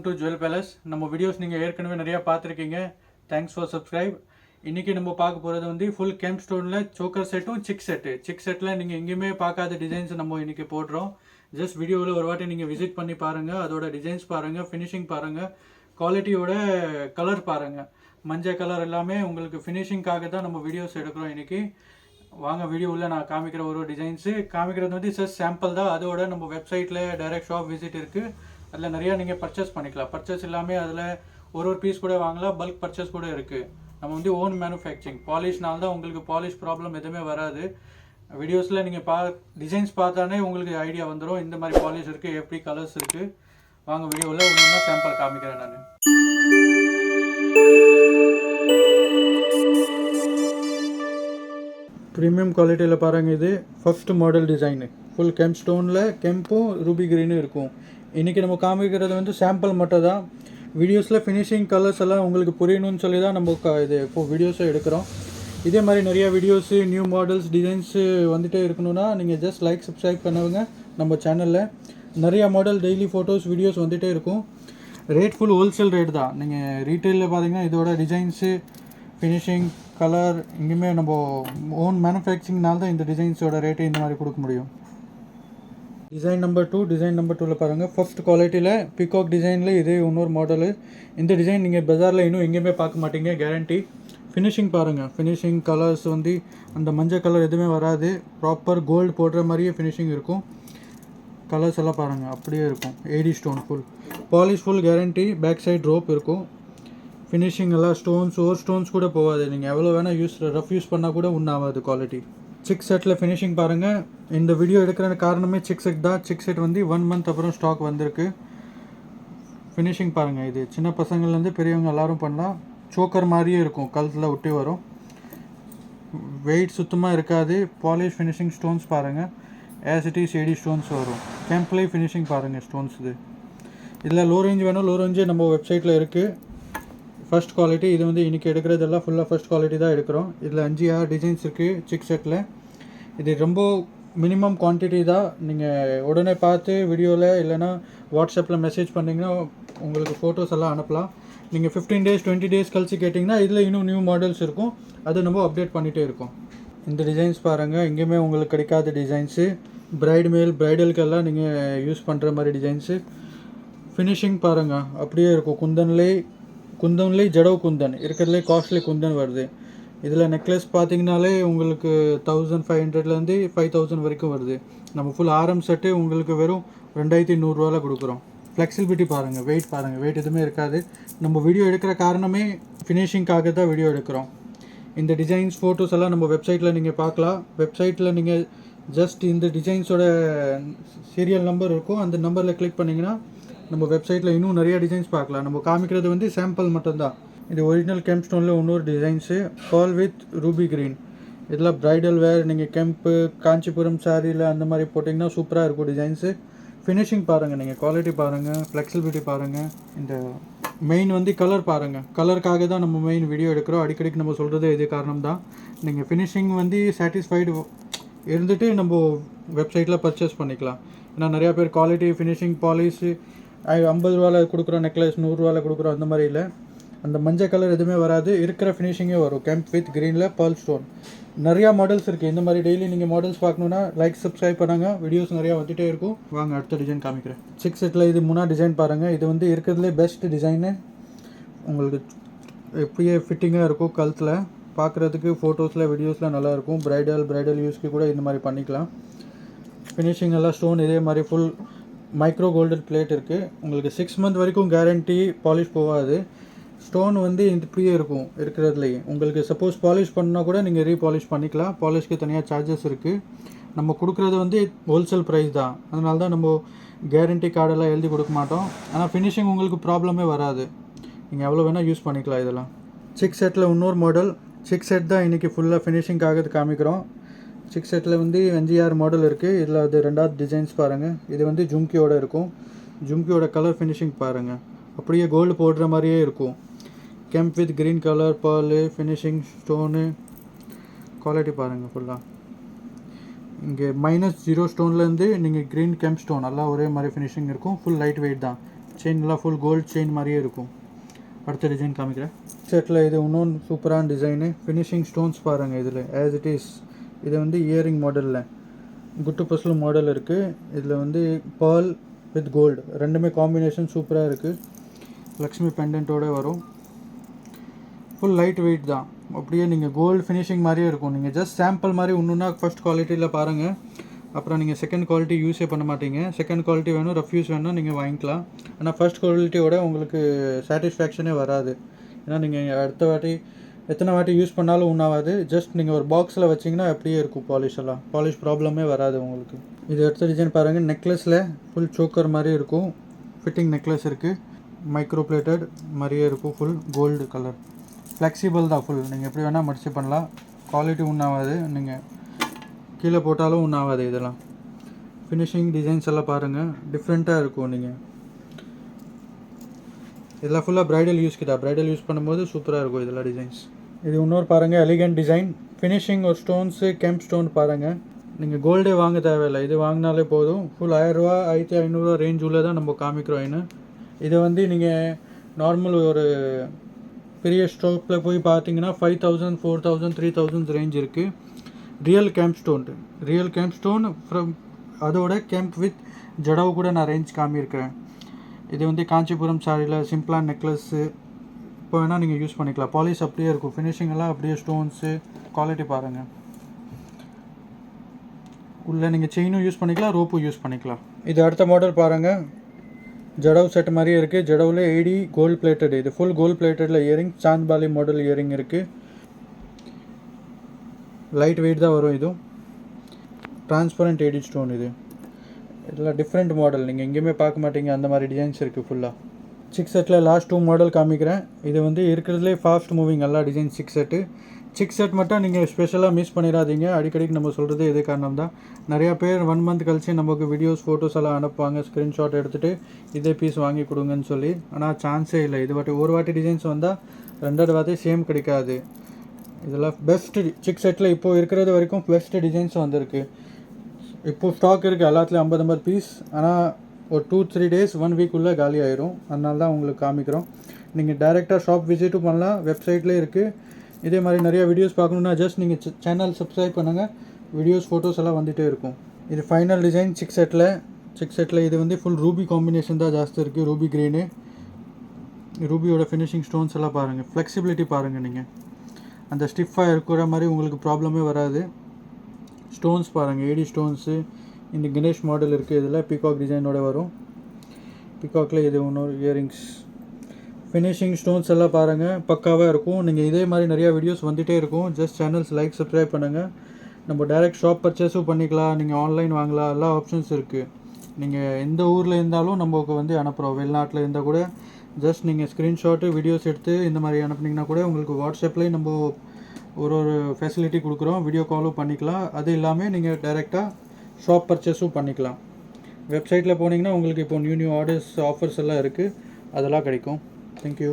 to Jewel Palace. நம்ம videos நீங்கள் ஏற்கனவே நிறையா பார்த்துருக்கீங்க. Thanks for subscribe. இன்றைக்கி நம்ம பார்க்க போகிறது வந்து ஃபுல் கெம்ப் ஸ்டோனில் சோக்கர் செட்டும் சிக் செட்டில் நீங்கள் எங்கேயுமே பார்க்காத டிசைன்ஸ் நம்ம இன்றைக்கி போடுறோம். ஜஸ்ட் வீடியோவில் ஒரு வாட்டி நீங்கள் விசிட் பண்ணி பாருங்கள், அதோட டிசைன்ஸ் பாருங்கள், ஃபினிஷிங் பாருங்கள், குவாலிட்டியோட கலர் பாருங்கள். மஞ்சள் கலர் எல்லாமே உங்களுக்கு ஃபினிஷிங்காக தான் நம்ம வீடியோஸ் எடுக்கிறோம் இன்றைக்கி. வாங்க வீடியோவில் நான் காமிக்கிற ஒரு டிசைன்ஸு காமிக்கிறது வந்து ஜஸ்ட் சாம்பிள் தான். அதோட நம்ம வெப்சைட்டில் டைரக்ட் ஷாப் விசிட் இருக்குது. அதில் நிறையா நீங்கள் பர்ச்சேஸ் பண்ணிக்கலாம். பர்ச்சேஸ் எல்லாமே அதில் ஒரு பீஸ் கூட வாங்கலாம், பல்க் பர்ச்சேஸ் கூட இருக்குது. நம்ம வந்து ஓன் மேனுஃபேக்சரிங், பாலிஷ்னால தான் உங்களுக்கு பாலிஷ் ப்ராப்ளம் எதுவுமே வராது. வீடியோஸில் நீங்கள் டிசைன்ஸ் பார்த்தானே உங்களுக்கு ஐடியா வந்துடும் இந்த மாதிரி பாலிஷ் இருக்குது, எப்படி கலர்ஸ் இருக்குது. வாங்க வீடியோவில் ஒன்று சாம்பிள் காமிக்கிறேன் நான். ப்ரீமியம் குவாலிட்டியில் பாருங்கள், இது ஃபஸ்ட் மாடல் டிசைனு. ஃபுல் கெம்ப் ஸ்டோனில் கெம்பும் ரூபி க்ரீனும் இருக்கும். இன்றைக்கி நம்ம காமிக்கிறது வந்து சாம்பிள் மட்டும் தான். வீடியோஸில் ஃபினிஷிங் கலர்ஸ் எல்லாம் உங்களுக்கு புரியணும்னு சொல்லி தான் நம்ம இது இப்போது வீடியோஸை எடுக்கிறோம். இதே மாதிரி நிறையா வீடியோஸு, நியூ மாடல்ஸ், டிசைன்ஸு வந்துகிட்டே இருக்கணும்னா நீங்கள் ஜஸ்ட் லைக் சப்ஸ்கிரைப் பண்ணுவங்க. நம்ம சேனலில் நிறையா மாடல் டெய்லி ஃபோட்டோஸ் வீடியோஸ் வந்துகிட்டே இருக்கும். ரேட் ஃபுல் ஹோல்சேல் ரேட் தான். நீங்கள் ரீட்டெயிலில் பார்த்தீங்கன்னா இதோட டிசைன்ஸு, ஃபினிஷிங், கலர் இங்கேயுமே நம்ம ஓன் மேனுஃபேக்சரிங்னால தான் இந்த டிசைன்ஸோட ரேட்டு இந்த மாதிரி கொடுக்க முடியும். டிசைன் நம்பர் 2, டிசைன் நம்பர் 2ல் பாருங்கள். ஃபர்ஸ்ட் குவாலிட்டியில் பிகாக் டிசைனில் இதே இன்னொரு மாடலு. இந்த டிசைன் நீங்கள் பஜாரில் இன்னும் எங்கேயுமே பார்க்க மாட்டீங்க, கேரண்டி. ஃபினிஷிங் பாருங்கள், ஃபினிஷிங் கலர்ஸ் வந்து அந்த மஞ்சள் கலர் எதுவுமே வராது. ப்ராப்பர் கோல்டு போடுற மாதிரியே ஃபினிஷிங் இருக்கும். கலர்ஸ் எல்லாம் பாருங்கள் அப்படியே இருக்கும். AD stone full polish, full guarantee. Back side rope இருக்கும். ஃபினிஷிங் எல்லாம் ஸ்டோன்ஸ், ஒரு ஸ்டோன்ஸ் கூட போகாது. நீங்கள் எவ்வளோ வேணால் ரஃப் யூஸ் பண்ணால் கூட உண்ணாகாது குவாலிட்டி. சிக் செட்டில் ஃபினிஷிங் பாருங்கள். இந்த வீடியோ எடுக்கிற காரணமே சிக் செட் தான். சிக் செட் வந்து 1 மந்த் அப்புறம் ஸ்டாக் வந்திருக்கு. ஃபினிஷிங் பாருங்கள், இது சின்ன பசங்கள்லேருந்து பெரியவங்க எல்லோரும் பண்ணலாம். சோக்கர் மாதிரியே இருக்கும், கழுத்தில் ஒட்டி வரும். வெயிட் சுத்தமாக இருக்காது. பாலிஷ், ஃபினிஷிங், ஸ்டோன்ஸ் பாருங்கள். ஆசிட்டி ஏடி ஸ்டோன்ஸ் வரும். கேம்ப்லேயே ஃபினிஷிங் பாருங்கள், ஸ்டோன்ஸ். இதில் லோ ரேஞ்ச் வேணும், லோ ரேஞ்சே நம்ம வெப்சைட்டில் இருக்குது. ஃபர்ஸ்ட் குவாலிட்டி இது வந்து இன்றைக்கி எடுக்கிறதெல்லாம் ஃபுல்லாக ஃபர்ஸ்ட் குவாலிட்டி தான் எடுக்கிறோம். இதில் 5-6 டிசைன்ஸ் இருக்குது சிக் செட்டில். இது ரொம்ப மினிமம் குவான்டிட்டி தான். நீங்கள் உடனே பார்த்து வீடியோவில் இல்லைனா வாட்ஸ்அப்பில் மெசேஜ் பண்ணிங்கன்னா உங்களுக்கு ஃபோட்டோஸ் எல்லாம் அனுப்பலாம். நீங்கள் 15 days 20 days கழிச்சு கேட்டிங்கன்னா இதில் இன்னும் நியூ மாடல்ஸ் இருக்கும், அதை நம்ம அப்டேட் பண்ணிகிட்டே இருக்கோம். இந்த டிசைன்ஸ் பாருங்கள், எங்கேயுமே உங்களுக்கு கிடைக்காத டிசைன்ஸு. ப்ரைடலுக்கெல்லாம் நீங்கள் யூஸ் பண்ணுற மாதிரி டிசைன்ஸு. ஃபினிஷிங் பாருங்கள் அப்படியே இருக்கும். குந்தன்லேயே ஜடவ் குந்தன் இருக்கிறதுலே காஸ்ட்லி குந்தன் வருது. இதில் நெக்லஸ் பார்த்தீங்கனாலே உங்களுக்கு 1500லேருந்து 5000 வரைக்கும் வருது. நம்ம ஃபுல் ஆரம் செட்டு உங்களுக்கு வெறும் 2100 கொடுக்குறோம். ஃப்ளெக்சிபிலிட்டி பாருங்கள், வெயிட் பாருங்கள், வெயிட் எதுவுமே இருக்காது. நம்ம வீடியோ எடுக்கிற காரணமே ஃபினிஷிங்காக தான் வீடியோ எடுக்கிறோம். இந்த டிசைன்ஸ், ஃபோட்டோஸ் எல்லாம் நம்ம வெப்சைட்டில் நீங்கள் பார்க்கலாம். வெப்சைட்டில் நீங்கள் ஜஸ்ட் இந்த டிசைன்ஸோட சீரியல் நம்பர் இருக்கும், அந்த நம்பரில் கிளிக் பண்ணிங்கன்னா நம்ம வெப்சைட்டில் இன்னும் நிறைய டிசைன்ஸ் பார்க்கலாம். நம்ம காமிக்கிறது வந்து சாம்பிள் மட்டும்தான். இது ஒரிஜினல் கெம்ப் ஸ்டோனில் இன்னொரு designs, ball with ruby green. இதெல்லாம் ப்ரைடல் வேர், நீங்கள் கெம்ப்பு, காஞ்சிபுரம் சாரியில் அந்த மாதிரி போட்டிங்கன்னா சூப்பராக இருக்கும் டிசைன்ஸு. ஃபினிஷிங் பாருங்கள், நீங்கள் குவாலிட்டி பாருங்கள், ஃப்ளெக்சிபிலிட்டி பாருங்கள். இந்த மெயின் வந்து கலர் பாருங்கள். கலருக்காக தான் நம்ம மெயின் வீடியோ எடுக்கிறோம். அடிக்கடிக்கு நம்ம சொல்கிறது இது காரணம் தான். நீங்கள் ஃபினிஷிங் வந்து சாட்டிஸ்ஃபைடு இருந்துட்டு நம்ம வெப்சைட்டில் பர்ச்சேஸ் பண்ணிக்கலாம். ஏன்னா நிறையா பேர் குவாலிட்டி, ஃபினிஷிங், பாலிஷு 50 ரூபாவில் கொடுக்குறோம், நெக்லஸ் 100 ரூபாவில் கொடுக்குறோம், அந்த மாதிரி இல்லை. அந்த மஞ்சள் கலர் எதுவுமே வராது, இருக்கிற ஃபினிஷிங்கே வரும். கெம்ப் வித் க்ரீனில் பேர்ல் ஸ்டோன். நிறையா மாடல்ஸ் இருக்குது. இந்த மாதிரி டெய்லி நீங்கள் மாடல்ஸ் பார்க்கணுன்னா லைக் சப்ஸ்கிரைப் பண்ணுங்கள். வீடியோஸ் நிறையா வந்துகிட்டே இருக்கும். வாங்க அடுத்த டிசைன் காமிக்கிறேன். சிக் செட்டில் இது 3 டிசைன் பாருங்கள். இது வந்து இருக்கிறதுலே பெஸ்ட் டிசைனு. உங்களுக்கு எப்படியே ஃபிட்டிங்காக இருக்கும் கழுத்தில். பார்க்குறதுக்கு ஃபோட்டோஸில், வீடியோஸில் நல்லாயிருக்கும். ப்ரைடல் யூஸ்க்கு கூட இந்த மாதிரி பண்ணிக்கலாம். ஃபினிஷிங் எல்லாம் ஸ்டோன் இதே மாதிரி ஃபுல் மைக்ரோ கோல்டட் பிளேட் இருக்குது. உங்களுக்கு 6 மந்த் வரைக்கும் கேரண்டி, பாலிஷ் போகாது. ஸ்டோன் வந்து இப்படியே இருக்கும் இருக்கிறதுலையே. உங்களுக்கு சப்போஸ் பாலிஷ் பண்ணால் கூட நீங்கள் ரீபாலிஷ் பண்ணிக்கலாம். பாலிஷ்க்கு தனியாக சார்ஜஸ் இருக்குது. நம்ம கொடுக்குறது வந்து ஹோல்சேல் ப்ரைஸ் தான். அதனால தான் நம்ம கேரண்டி கார்டெல்லாம் எழுதி கொடுக்க மாட்டோம். ஆனால் ஃபினிஷிங் உங்களுக்கு ப்ராப்ளமே வராது. நீங்கள் எவ்வளோ வேணால் யூஸ் பண்ணிக்கலாம் இதெல்லாம். சிக் செட்டில் இன்னொரு மாடல். சிக் செட் தான் இன்றைக்கி ஃபுல்லாக ஃபினிஷிங்காக காமிக்கிறோம். சிக் செட்டில் வந்து 5-6 மாடல் இருக்குது. இதில் அது 2வது டிசைன்ஸ் பாருங்கள். இது வந்து ஜும்கியோட இருக்கும். ஜும்கியோட கலர் ஃபினிஷிங் பாருங்கள், அப்படியே கோல்டு போடுற மாதிரியே இருக்கும். கெம்ப் with green colour, pearl, finishing, stone, quality பாருங்கள் ஃபுல்லாக. இங்கே -0 ஸ்டோன்லேருந்து நீங்கள் க்ரீன் கெம்ப் ஸ்டோன் எல்லாம் ஒரே மாதிரி ஃபினிஷிங் இருக்கும். ஃபுல் லைட் வெயிட் தான். செயின்லாம் ஃபுல் கோல்ட் செயின் மாதிரியே இருக்கும். அடுத்த டிசைன் காமிக்கிறேன். செட்டில் இது இன்னொன்று சூப்பரான டிசைனு. ஃபினிஷிங் ஸ்டோன்ஸ் பாருங்கள் இதில் ஆஸ் இட் இஸ். இது வந்து இயரிங் மாடலில் குட்டு பஸ்லு மாடல் இருக்குது. இதில் வந்து பேர்ல் வித் கோல்டு ரெண்டுமே காம்பினேஷன் சூப்பராக இருக்குது. லக்ஷ்மி பெண்டன்ட்டோடு வரும். ஃபுல் லைட் வெயிட் தான். அப்படியே நீங்கள் கோல்டு ஃபினிஷிங் மாதிரியே இருக்கும். நீங்கள் ஜஸ்ட் சாம்பிள் மாதிரி ஒன்றுனா ஃபஸ்ட் குவாலிட்டியில் பாருங்கள். அப்புறம் நீங்கள் செகண்ட் குவாலிட்டி யூஸே பண்ண மாட்டீங்க. செகண்ட் குவாலிட்டி வேணும், ரஃப் யூஸ் வேணும் நீங்கள் வாங்கிக்கலாம். ஆனால் ஃபஸ்ட் குவாலிட்டியோட உங்களுக்கு சாட்டிஸ்ஃபேக்ஷனே வராது. ஏன்னா நீங்கள் அடுத்த வாட்டி எத்தனை வாட்டி யூஸ் பண்ணாலும் ஒன்றாகாது. ஜஸ்ட் நீங்கள் ஒரு பாக்ஸில் வச்சிங்கன்னா அப்படியே இருக்கும். பாலிஷ் ப்ராப்ளமே வராது உங்களுக்கு. இது அடுத்த டிசைன் பாருங்கள். நெக்லஸில் ஃபுல் சோக்கர் மாதிரி இருக்கும். ஃபிட்டிங் நெக்லஸ் இருக்குது. மைக்ரோ பிளேட்டட் மாதிரியே இருக்கும். Full gold colour. ஃப்ளெக்சிபிள் தான் ஃபுல். நீங்கள் எப்படி வேணால் மடிச்சு பண்ணலாம். குவாலிட்டி ஒன்றாகாது. நீங்கள் கீழே போட்டாலும் ஒன்றாகாது. இதெல்லாம் ஃபினிஷிங் டிசைன்ஸ் எல்லாம் பாருங்கள், டிஃப்ரெண்ட்டாக இருக்கும். நீங்கள் இதெல்லாம் ஃபுல்லாக ப்ரைடல் யூஸ்க்கு தான். ப்ரைடல் யூஸ் பண்ணும்போது சூப்பராக இருக்கும் இதெல்லாம் டிசைன்ஸ். இது இன்னொரு பாருங்கள், எலிகன்ட் டிசைன். ஃபினிஷிங் ஒரு ஸ்டோன்ஸு கெம்ப் ஸ்டோன் பாருங்கள். நீங்கள் கோல்டே வாங்க தேவையில்லை, இது வாங்கினாலே போதும். ஃபுல் 1000 ரூபா 1500 ரேஞ்ச் உள்ள தான் நம்ம காமிக்கிறோம். இன்னும் இதை வந்து நீங்கள் நார்மல் ஒரு பெரிய ஸ்டோப்பில் போய் பார்த்தீங்கன்னா 5000 4000 3000 ரேஞ்ச் இருக்குது. ரியல் கேம்ப் ஸ்டோன் ஃப்ரம் அதோட கேம்ப் வித் ஜடவு கூட நான் ரேஞ்ச் காமியிருக்கிறேன். இது வந்து காஞ்சிபுரம் சாரியில் சிம்பிளான நெக்லஸ்ஸு இப்போ வேணால் நீங்கள் யூஸ் பண்ணிக்கலாம். பாலிஷ் அப்படியே இருக்கும். ஃபினிஷிங் எல்லாம் அப்படியே ஸ்டோன்ஸு குவாலிட்டி பாருங்கள். உள்ளே நீங்கள் செயினும் யூஸ் பண்ணிக்கலாம், ரோப்பும் யூஸ் பண்ணிக்கலாம். இது அடுத்த மாடல் பாருங்கள். ஜடவு செட் மாதிரியே இருக்குது. ஜடவில் 80 கோல்டு பிளேட்டட். இது ஃபுல் கோல்டு பிளேட்டடில் இயரிங். சாந்த்பாலி மாடல் இயரிங் இருக்குது. லைட் வெயிட் தான் வரும். இதுவும் டிரான்ஸ்பரண்ட் 80 ஸ்டோன். இதெல்லாம் டிஃப்ரெண்ட் மாடல். நீங்கள் எங்கேயுமே பார்க்க மாட்டீங்க அந்த மாதிரி டிசைன்ஸ் இருக்குது ஃபுல்லாக. 6 செட்டில் லாஸ்ட் 2 மாடல் காமிக்கிறேன். இது வந்து இருக்கிறதுலே ஃபாஸ்ட் மூவிங் எல்லா டிசைன் 6 செட்டு. 6 செட் மட்டும் நீங்கள் ஸ்பெஷலாக மிஸ் பண்ணிடாதீங்க. அடிக்கடிக்கு நம்ம சொல்கிறது இதே காரணம் தான். நிறையா பேர் 1 மந்த் கழிச்சு நமக்கு வீடியோஸ் ஃபோட்டோஸ் எல்லாம் அனுப்புவாங்க. ஸ்க்ரீன்ஷாட் எடுத்துகிட்டு இதே பீஸ் வாங்கி கொடுங்கன்னு சொல்லி. ஆனால் சான்ஸே இல்லை. ஒரு வாட்டி டிசைன்ஸ் வந்தால் 2 வாட்டி சேம் கிடைக்காது. இதெல்லாம் பெஸ்ட்டு 6 செட்டில் இப்போது இருக்கிறது வரைக்கும் பெஸ்ட்டு டிசைன்ஸ் வந்திருக்கு. இப்போது ஸ்டாக் இருக்குது எல்லாத்துலேயும் 50 பீஸ். ஆனால் ஒரு 2-3 டேஸ் 1 வீக்குள்ளே காலி ஆயிரும். அதனால தான் உங்களுக்கு காமிக்கிறோம். நீங்கள் டைரெக்டாக ஷாப் விசிட்டும் பண்ணலாம். வெப்சைட்லேயே இருக்குது. இதே மாதிரி நிறையா வீடியோஸ் பார்க்கணுன்னா ஜஸ்ட் நீங்கள் சேனல் சப்ஸ்கிரைப் பண்ணுங்கள். வீடியோஸ் ஃபோட்டோஸ் எல்லாம் வந்துகிட்டே இருக்கும். இது ஃபைனல் டிசைன் 6 செட்டில் இது வந்து ஃபுல் ரூபி காம்பினேஷன் தான் ஜாஸ்தி இருக்குது. Ruby green. ரூபியோட ஃபினிஷிங் ஸ்டோன்ஸ் எல்லாம் பாருங்கள். ஃப்ளெக்சிபிலிட்டி பாருங்கள். நீங்கள் அந்த ஸ்டிஃபாக இருக்கிற மாதிரி உங்களுக்கு ப்ராப்ளமே வராது. ஸ்டோன்ஸ் பாருங்கள். 80 ஸ்டோன்ஸு. இந்த கணேஷ் மாடல் இருக்குது. இதில் பீகாக் டிசைனோட வரும். பீகாக்கில் இது இன்னொரு இயரிங்ஸ். ஃபினிஷிங் ஸ்டோன்ஸ் எல்லாம் பாருங்கள், பக்காவாக இருக்கும். நீங்கள் இதே மாதிரி நிறையா வீடியோஸ் வந்துகிட்டே இருக்கும். ஜஸ்ட் சேனல்ஸ் லைக் சப்ஸ்கிரைப் பண்ணுங்கள். நம்ம டைரெக்ட் ஷாப் பர்ச்சேஸும் பண்ணிக்கலாம். நீங்கள் ஆன்லைன் வாங்கலாம். எல்லா ஆப்ஷன்ஸ் இருக்குது. நீங்கள் எந்த ஊரில் இருந்தாலும் நமக்கு வந்து அனுப்புகிறோம். வெளிநாட்டில் இருந்தால் கூட ஜஸ்ட் நீங்கள் ஸ்க்ரீன்ஷாட்டு வீடியோஸ் எடுத்து இந்த மாதிரி அனுப்புனீங்கன்னா கூட உங்களுக்கு வாட்ஸ்அப்லேயே நம்ம ஒரு ஃபெசிலிட்டி கொடுக்குறோம். வீடியோ காலும் பண்ணிக்கலாம். அது இல்லாமல் நீங்கள் டைரெக்டாக ஷாப் பர்ச்சேஸும் பண்ணிக்கலாம். வெப்சைட்டில் போனீங்கன்னா உங்களுக்கு இப்போ நியூ ஆர்டர்ஸ் ஆஃபர்ஸ் எல்லாம் இருக்குது. அதெல்லாம் கிடைக்கும். தேங்க்யூ.